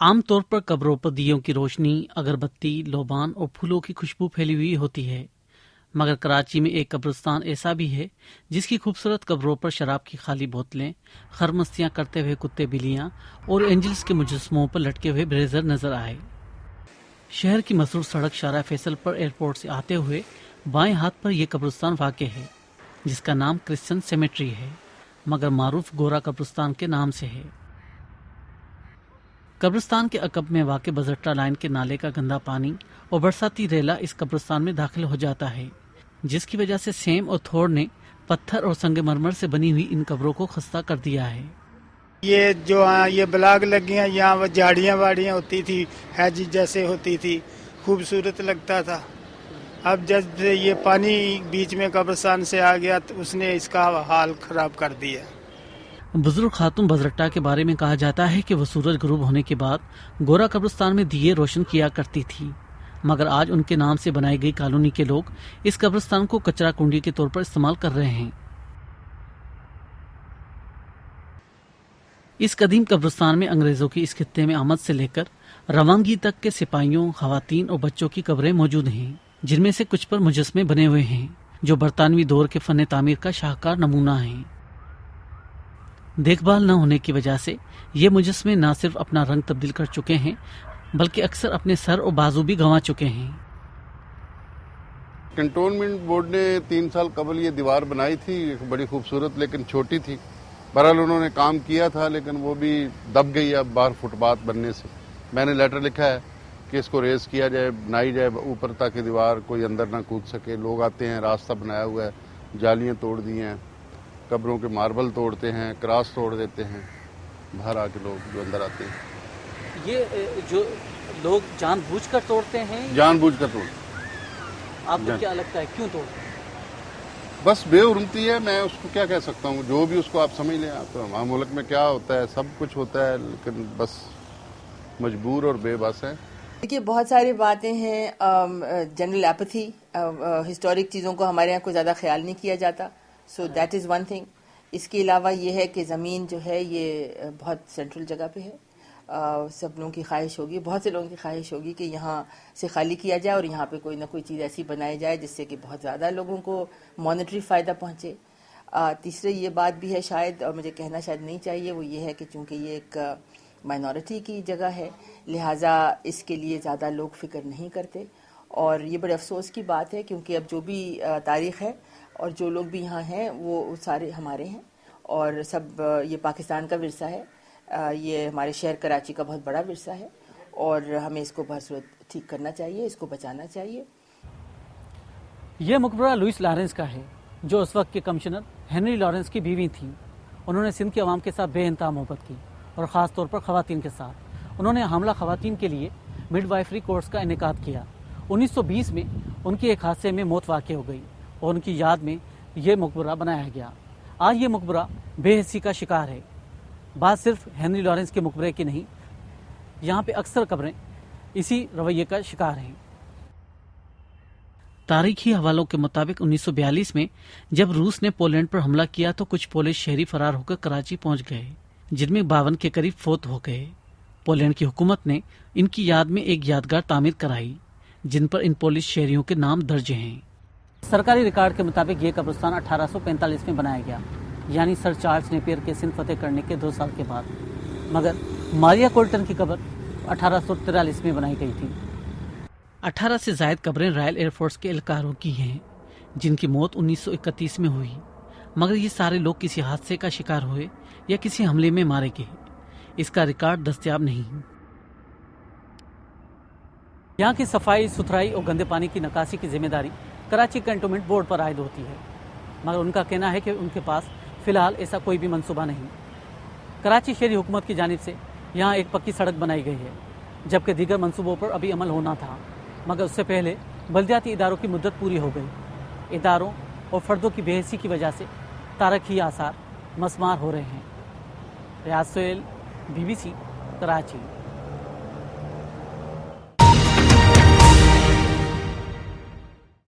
عام طور پر قبروں پر دیوں کی روشنی، اگربتی، لوبان اور پھولوں کی خوشبو پھیلی ہوئی ہوتی ہے، مگر کراچی میں ایک قبرستان ایسا بھی ہے جس کی خوبصورت قبروں پر شراب کی خالی بوتلیں، خرمستیاں کرتے ہوئے کتے بلیاں اور اینجلز کے مجسموں پر لٹکے ہوئے بریزر نظر آئے۔ شہر کی مسرور سڑک شارع فیصل پر ایئرپورٹ سے آتے ہوئے بائیں ہاتھ پر یہ قبرستان واقع ہے، جس کا نام کرسچن سیمیٹری ہے، مگر معروف گورا قبرستان کے نام سے ہے۔ قبرستان کے عقب میں واقع بزرٹا لائن کے نالے کا گندا پانی اور برساتی ریلا اس قبرستان میں داخل ہو جاتا ہے، جس کی وجہ سے سیم اور تھوڑ نے پتھر اور سنگ مرمر سے بنی ہوئی ان قبروں کو خستہ کر دیا ہے۔ یہ جو یہ بلاگ لگی ہیں، یہاں وہ جھاڑیاں واڑیاں ہوتی تھی، حج جیسے ہوتی تھی، خوبصورت لگتا تھا۔ اب جب سے یہ پانی بیچ میں قبرستان سے آ گیا تو اس نے اس کا حال خراب کر دیا۔ بزرگ خاتون بزرٹا کے بارے میں کہا جاتا ہے کہ وہ سورج غروب ہونے کے بعد گورا قبرستان میں دیے روشن کیا کرتی تھی، مگر آج ان کے نام سے بنائی گئی کالونی کے لوگ اس قبرستان کو کچرا کنڈی کے طور پر استعمال کر رہے ہیں۔ اس قدیم قبرستان میں انگریزوں کی اس خطے میں آمد سے لے کر روانگی تک کے سپاہیوں، خواتین اور بچوں کی قبریں موجود ہیں، جن میں سے کچھ پر مجسمے بنے ہوئے ہیں جو برطانوی دور کے فن تعمیر کا شاہکار نمونہ ہیں۔ دیکھ بھال نہ ہونے کی وجہ سے یہ مجسمے نہ صرف اپنا رنگ تبدیل کر چکے ہیں بلکہ اکثر اپنے سر اور بازو بھی گنوا چکے ہیں۔ کنٹونمنٹ بورڈ نے 3 سال قبل یہ دیوار بنائی تھی، بڑی خوبصورت لیکن چھوٹی تھی۔ بہرحال انہوں نے کام کیا تھا لیکن وہ بھی دب گئی اب باہر فٹ پاتھ بننے سے۔ میں نے لیٹر لکھا ہے کہ اس کو ریز کیا جائے، بنائی جائے اوپر تاکہ دیوار کوئی اندر نہ کود سکے۔ لوگ آتے ہیں، راستہ بنایا ہوا ہے، جالیاں توڑ دی ہیں، قبروں کے ماربل توڑتے ہیں، کراس توڑ دیتے ہیں، باہر آ کے لوگ جو اندر آتے ہیں۔ یہ جو لوگ جان بوجھ کر توڑتے ہیں، جان بوجھ کر توڑتے ہیں۔ آپ کو کیا لگتا ہے کیوں توڑتے ہیں؟ بس بے حرمتی ہے، میں اس کو کیا کہہ سکتا ہوں، جو بھی اس کو آپ سمجھ لیں۔ آپ ہمارے ملک میں کیا ہوتا ہے، سب کچھ ہوتا ہے لیکن بس مجبور اور بے بس ہے۔ دیکھیے بہت ساری باتیں ہیں، جنرل ایپتھی، ہسٹورک چیزوں کو ہمارے یہاں کوئی زیادہ خیال نہیں کیا جاتا، so that is one thing. اس کے علاوہ یہ ہے کہ زمین جو ہے یہ بہت سینٹرل جگہ پہ ہے، سب لوگوں کی خواہش ہوگی، بہت سے لوگوں کی خواہش ہوگی کہ یہاں سے خالی کیا جائے اور یہاں پہ کوئی نہ کوئی چیز ایسی بنائی جائے جس سے کہ بہت زیادہ لوگوں کو مانیٹری فائدہ پہنچے۔ تیسرے یہ بات بھی ہے شاید، اور مجھے کہنا شاید نہیں چاہیے، وہ یہ ہے کہ چونکہ یہ ایک مائنورٹی کی جگہ ہے لہٰذا اس کے لیے زیادہ لوگ فکر نہیں کرتے، اور یہ بڑے افسوس کی بات ہے کیونکہ اب جو بھی تاریخ ہے اور جو لوگ بھی یہاں ہیں وہ سارے ہمارے ہیں، اور سب یہ پاکستان کا ورثہ ہے، یہ ہمارے شہر کراچی کا بہت بڑا ورثہ ہے، اور ہمیں اس کو بہت صورت ٹھیک کرنا چاہیے، اس کو بچانا چاہیے۔ یہ مقبرہ لوئس لارنس کا ہے، جو اس وقت کے کمشنر ہنری لارنس کی بیوی تھیں۔ انہوں نے سندھ کے عوام کے ساتھ بے انتہا محبت کی، اور خاص طور پر خواتین کے ساتھ۔ انہوں نے حاملہ خواتین کے لیے مڈ وائفری کورس کا انعقاد کیا۔ 1920 میں ان کی ایک حادثے میں موت واقع ہو گئی اور ان کی یاد میں یہ مقبرہ بنایا گیا۔ آج یہ مقبرہ بے حسی کا شکار ہے۔ بات صرف ہنری لارنس کے مقبرے کی نہیں، یہاں پہ اکثر قبریں اسی رویے کا شکار ہیں۔ تاریخی حوالوں کے مطابق 1942 میں جب روس نے پولینڈ پر حملہ کیا تو کچھ پولش شہری فرار ہو کر کراچی پہنچ گئے، جن میں 52 کے قریب فوت ہو گئے۔ پولینڈ کی حکومت نے ان کی یاد میں ایک یادگار تعمیر کرائی جن پر ان پولش شہریوں کے نام درج ہیں۔ سرکاری ریکارڈ کے مطابق یہ قبرستان 1845 میں بنایا گیا، یعنی سر چارلز نیپیر کے سندھ فتح کرنے کے 2 سال کے بعد، مگر ماریا کولٹن کی قبر 1843 میں بنائی گئی تھی۔ 18 سے زائد قبریں رائل ایئر فورس کے اہلکاروں کی ہیں جن کی موت 1931 میں ہوئی، مگر یہ سارے لوگ کسی حادثے کا شکار ہوئے یا کسی حملے میں مارے گئے۔ اس کا ریکارڈ دستیاب نہیں۔ یہاں کی صفائی ستھرائی اور گندے پانی کی نکاسی کی ذمہ داری کراچی کنٹونمنٹ بورڈ پر عائد ہوتی ہے، مگر ان کا کہنا ہے کہ ان کے پاس فی الحال ایسا کوئی بھی منصوبہ نہیں۔ کراچی شہری حکومت کی جانب سے یہاں ایک پکی سڑک بنائی گئی ہے، جبکہ دیگر منصوبوں پر ابھی عمل ہونا تھا، مگر اس سے پہلے بلدیاتی اداروں کی مدت پوری ہو گئی۔ اداروں اور فردوں کی بے حسی کی وجہ سے تاریخی آثار مسمار ہو رہے ہیں۔ ریاض سہیل، BBC، کراچی۔